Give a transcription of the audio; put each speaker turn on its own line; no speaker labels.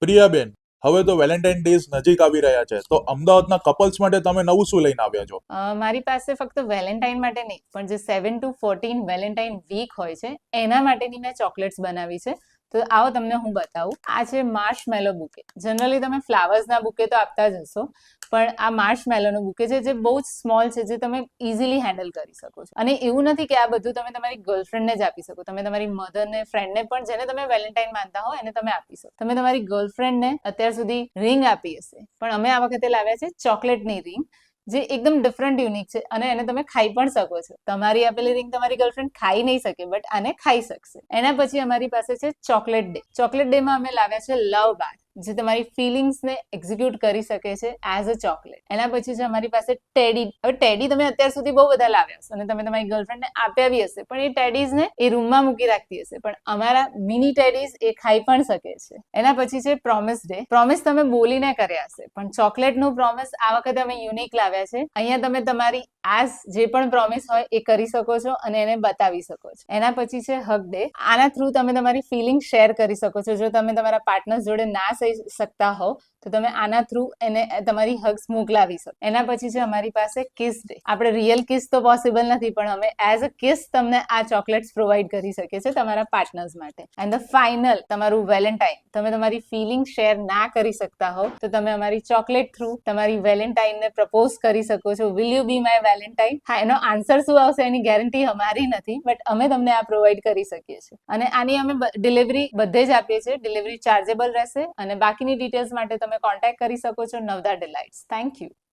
પ્રિયાબેન, હવે તો Valentine days નજીક આવી રહ્યા છે, તો અમદાવાદના કપલ્સ માટે તમે નવું શું લઈને આવ્યા છો?
મારી પાસે ફક્ત વેલેન્ટાઇન માટે નહીં, પણ જે 7 to 14 વેલેન્ટાઇન વીક હોય છે એના માટેની મેં ચોકલેટ્સ બનાવી છે. તો આવો તમને હું બતાવું. આ છે માર્શમેલો બુકે. જનરલી તમે ફ્લાવર્સના બુકે તો આપતા જ હશો, પણ આ માર્શમેલોનો બુકે છે જે બહુ જ સ્મોલ છે, જે તમે ઇઝીલી હેન્ડલ કરી શકો છો. અને એવું નથી કે આ બધું તમે તમારી ગર્લફ્રેન્ડને જ આપી શકો, તમે તમારી મધરને, ફ્રેન્ડને પણ, જેને તમે વેલેન્ટાઇન માનતા હો એને તમે આપી શકો. તમે તમારી ગર્લફ્રેન્ડને અત્યાર સુધી રિંગ આપી હશે, પણ અમે આ વખતે લાવ્યા છે ચોકલેટની રિંગ, જે એકદમ ડિફરન્ટ યુનિક છે અને એને તમે ખાઈ પણ શકો છો. તમારી આપેલી રિંગ તમારી ગર્લફ્રેન્ડ ખાઈ નહીં શકે, બટ આને ખાઈ શકશે. એના પછી અમારી પાસે છે ચોકલેટ ડે. ચોકલેટ ડે માં અમે લાવ્યા છે લવ બાર, જે તમારી ફિલિંગ્સને એક્ઝિક્યુટ કરી શકે છે એઝ અ ચોકલેટ. એના પછી છે અમારી પાસે ટેડી. હવે ટેડી તમે અત્યાર સુધી બહુ બધા લાવ્યા હશો અને તમે તમારી ગર્લફ્રેન્ડને આપ્યા બી હશે, પણ એ ટેડીઝને એ રૂમમાં મૂકી રાખતી હશે, પણ અમારા મિની ટેડીઝ એ ખાઈ પણ શકે છે. એના પછી છે પ્રોમિસ ડે. પ્રોમિસ તમે બોલીને કર્યા હશે, પણ ચોકલેટનું પ્રોમિસ આ વખતે અમે યુનિક લાવ્યા છે. અહીંયા તમે તમારી આજ જે પણ પ્રોમિસ હોય એ કરી શકો છો અને એને બતાવી શકો છો. એના પછી છે હગ ડે. આના થ્રુ તમે તમારી ફિલિંગ શેર કરી શકો છો. જો તમે તમારા પાર્ટનર જોડે ના સહી શકતા હો તો તમે આના થ્રુ એને તમારી હગ્સ મોકલાવી શકો. એના પછી છે અમારી પાસે કિસ ડે. આપણે રિયલ કિસ તો પોસિબલ નથી, પણ અમે એઝ અ કિસ તમને આ ચોકલેટ્સ પ્રોવાઈડ કરી શકીએ છીએ તમારા પાર્ટનર્સ માટે. એન્ડ ધ ફાઇનલ, તમારું વેલેન્ટાઇન. તમે તમારી ફિલિંગ શેર ના કરી શકતા હો તો તમે અમારી ચોકલેટ થ્રુ તમારી વેલેન્ટાઇનને પ્રપોઝ કરી શકો છો. Will you B my Valentine? હા, એનો આન્સર શું આવશે એની ગેરંટી અમારી નથી, બટ અમે તમને આ પ્રોવાઈડ કરી શકીએ છીએ. અને આની અમે ડિલિવરી બધે જ આપીએ છીએ. ડિલિવરી ચાર્જેબલ રહેશે અને બાકીની ડિટેલ્સ માટે તમે કોન્ટેક્ટ કરી શકો છો નવદા ડિલાઇટ્સ. Thank you.